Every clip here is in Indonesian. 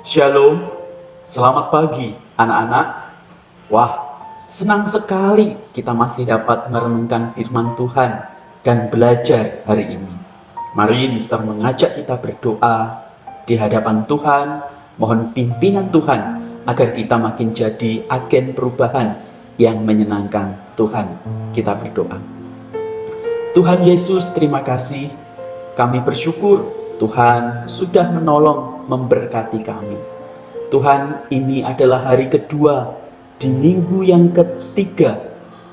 Shalom, selamat pagi anak-anak. Wah, senang sekali kita masih dapat merenungkan firman Tuhan dan belajar hari ini. Mari Mister mengajak kita berdoa di hadapan Tuhan, mohon pimpinan Tuhan agar kita makin jadi agen perubahan yang menyenangkan Tuhan. Kita berdoa. Tuhan Yesus, terima kasih. Kami bersyukur Tuhan sudah menolong, memberkati kami. Tuhan, ini adalah hari kedua di minggu yang ketiga.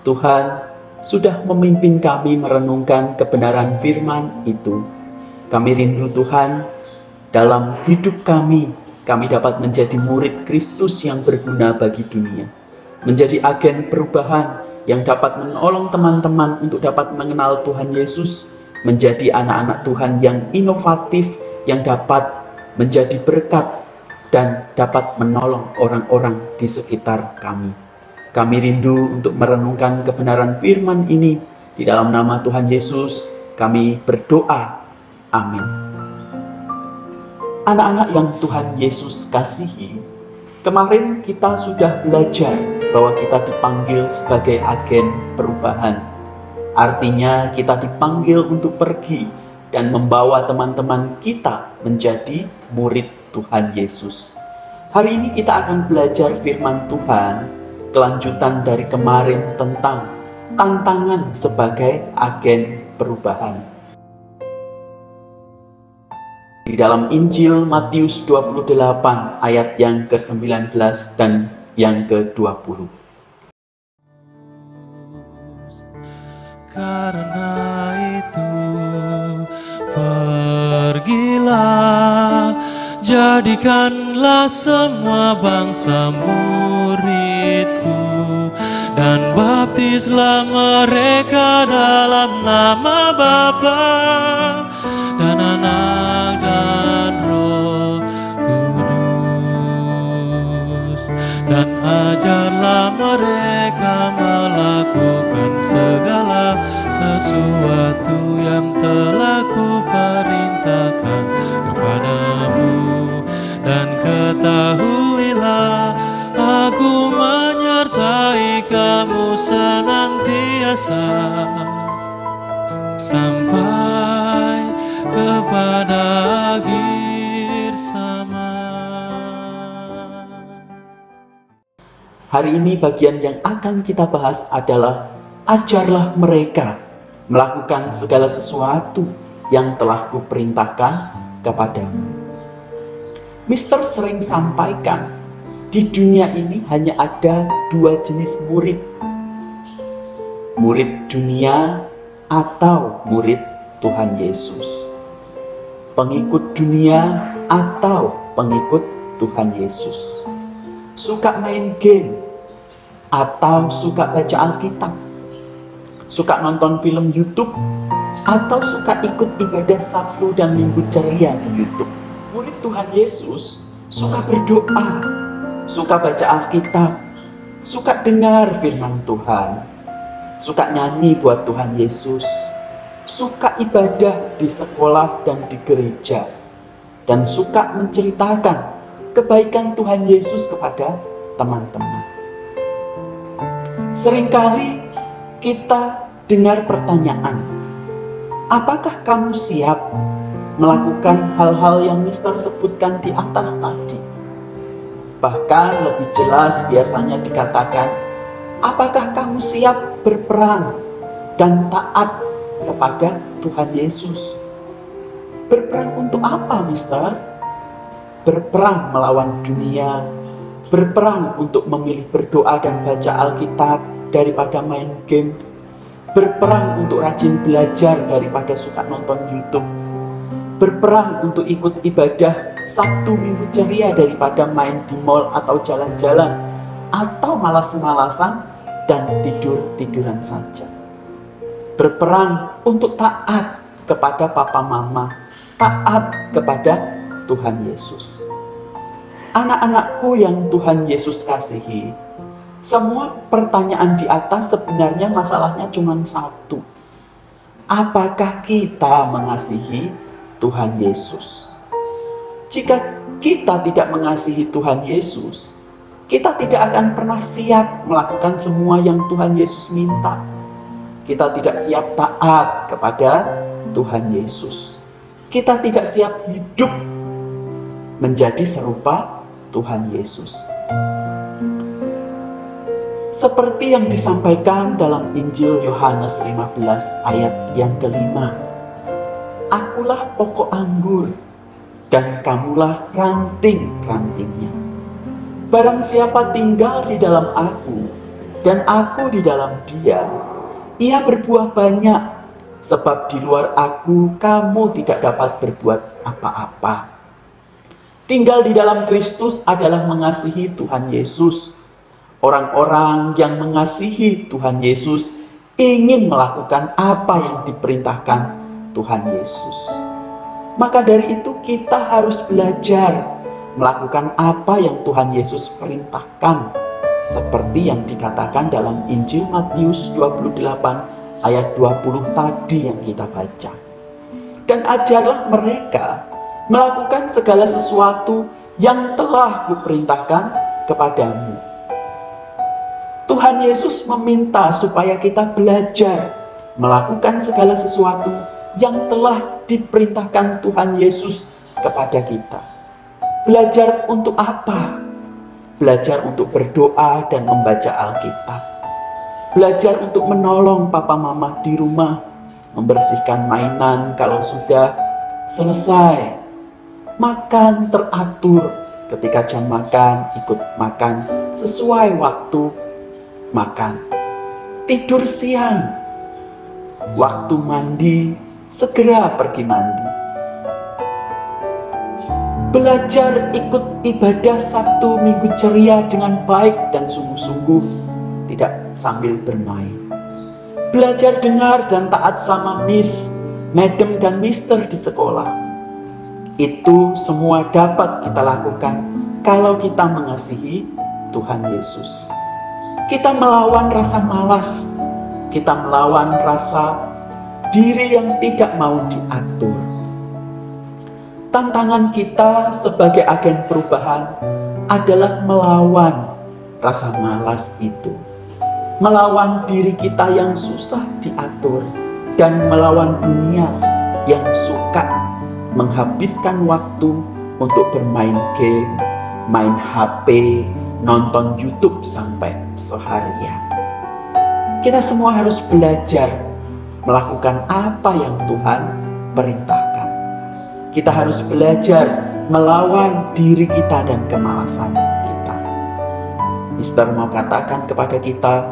Tuhan sudah memimpin kami merenungkan kebenaran firman itu. Kami rindu Tuhan, dalam hidup kami dapat menjadi murid Kristus yang berguna bagi dunia. Menjadi agen perubahan yang dapat menolong teman-teman untuk dapat mengenal Tuhan Yesus. Menjadi anak-anak Tuhan yang inovatif, yang dapat menjadi berkat dan dapat menolong orang-orang di sekitar kami. Kami rindu untuk merenungkan kebenaran firman ini. Di dalam nama Tuhan Yesus kami berdoa. Amin. Anak-anak yang Tuhan Yesus kasihi, kemarin kita sudah belajar bahwa kita dipanggil sebagai agen perubahan. Artinya kita dipanggil untuk pergi dan membawa teman-teman kita menjadi murid Tuhan Yesus. Hari ini kita akan belajar firman Tuhan, kelanjutan dari kemarin tentang tantangan sebagai agen perubahan. Di dalam Injil Matius 28 ayat yang ke-19 dan yang ke-20. Karena itu, pergilah, jadikanlah semua bangsa muridku, dan baptislah mereka dalam nama Bapa dan Anak dan Roh Kudus, dan ajarlah mereka melakukan segala sesuatu yang telah kuperintahkan kepadamu, dan ketahuilah aku menyertai kamu senantiasa sampai kepada akhir zaman. Hari ini bagian yang akan kita bahas adalah ajarlah mereka melakukan segala sesuatu yang telah kuperintahkan kepadamu. Mister sering sampaikan, di dunia ini hanya ada dua jenis murid. Murid dunia atau murid Tuhan Yesus. Pengikut dunia atau pengikut Tuhan Yesus. Suka main game atau suka baca Alkitab. Suka nonton film YouTube atau suka ikut ibadah Sabtu dan Minggu ceria di YouTube. Murid Tuhan Yesus suka berdoa, suka baca Alkitab, suka dengar firman Tuhan, suka nyanyi buat Tuhan Yesus, suka ibadah di sekolah dan di gereja, dan suka menceritakan kebaikan Tuhan Yesus kepada teman-teman. Seringkali kita dengar pertanyaan, apakah kamu siap melakukan hal-hal yang Mister sebutkan di atas tadi? Bahkan lebih jelas biasanya dikatakan, apakah kamu siap berperang dan taat kepada Tuhan Yesus? Berperang untuk apa, Mister? Berperang melawan dunia, berperang untuk memilih berdoa dan baca Alkitab daripada main game, berperang untuk rajin belajar daripada suka nonton YouTube, berperang untuk ikut ibadah Sabtu Minggu ceria daripada main di mall atau jalan-jalan, atau malas-malasan dan tidur-tiduran saja. Berperang untuk taat kepada papa mama, taat kepada Tuhan Yesus. Anak-anakku yang Tuhan Yesus kasihi, semua pertanyaan di atas sebenarnya masalahnya cuma satu. Apakah kita mengasihi Tuhan Yesus? Jika kita tidak mengasihi Tuhan Yesus, kita tidak akan pernah siap melakukan semua yang Tuhan Yesus minta. Kita tidak siap taat kepada Tuhan Yesus. Kita tidak siap hidup menjadi serupa Tuhan Yesus. Seperti yang disampaikan dalam Injil Yohanes 15 ayat yang kelima. Akulah pokok anggur, dan kamulah ranting-rantingnya. Barang siapa tinggal di dalam aku, dan aku di dalam dia, ia berbuah banyak, sebab di luar aku kamu tidak dapat berbuat apa-apa. Tinggal di dalam Kristus adalah mengasihi Tuhan Yesus. Orang-orang yang mengasihi Tuhan Yesus ingin melakukan apa yang diperintahkan Tuhan Yesus. Maka dari itu kita harus belajar melakukan apa yang Tuhan Yesus perintahkan, seperti yang dikatakan dalam Injil Matius 28 ayat 20 tadi yang kita baca. Dan ajarlah mereka melakukan segala sesuatu yang telah kuperintahkan kepadamu. Tuhan Yesus meminta supaya kita belajar melakukan segala sesuatu yang telah diperintahkan Tuhan Yesus kepada kita. Belajar untuk apa? Belajar untuk berdoa dan membaca Alkitab. Belajar untuk menolong papa mama di rumah, membersihkan mainan kalau sudah selesai. Makan teratur, ketika jam makan ikut makan sesuai waktu makan. Tidur siang, waktu mandi segera pergi mandi. Belajar ikut ibadah Sabtu Minggu ceria dengan baik dan sungguh-sungguh, tidak sambil bermain. Belajar dengar dan taat sama Miss, Madam dan Mister di sekolah. Itu semua dapat kita lakukan kalau kita mengasihi Tuhan Yesus. Kita melawan rasa malas, kita melawan rasa diri yang tidak mau diatur. Tantangan kita sebagai agen perubahan adalah melawan rasa malas itu, melawan diri kita yang susah diatur, dan melawan dunia yang suka menghabiskan waktu untuk bermain game, main HP, nonton YouTube sampai seharian. Kita semua harus belajar melakukan apa yang Tuhan perintahkan. Kita harus belajar melawan diri kita dan kemalasan kita. Mister mau katakan kepada kita,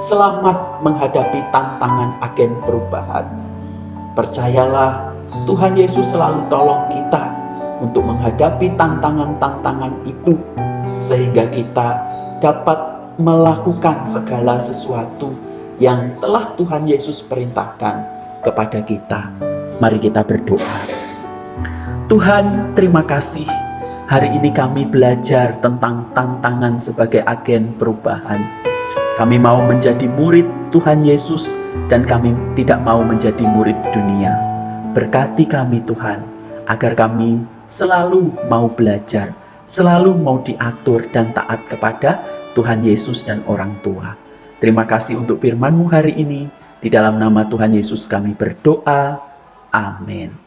selamat menghadapi tantangan agen perubahan. Percayalah, Tuhan Yesus selalu tolong kita untuk menghadapi tantangan-tantangan itu, sehingga kita dapat melakukan segala sesuatu yang telah Tuhan Yesus perintahkan kepada kita. Mari kita berdoa. Tuhan, terima kasih. Hari ini kami belajar tentang tantangan sebagai agen perubahan. Kami mau menjadi murid Tuhan Yesus dan kami tidak mau menjadi murid dunia. Berkati kami Tuhan, agar kami selalu mau belajar, selalu mau diatur dan taat kepada Tuhan Yesus dan orang tua. Terima kasih untuk firman-Mu hari ini. Di dalam nama Tuhan Yesus kami berdoa. Amin.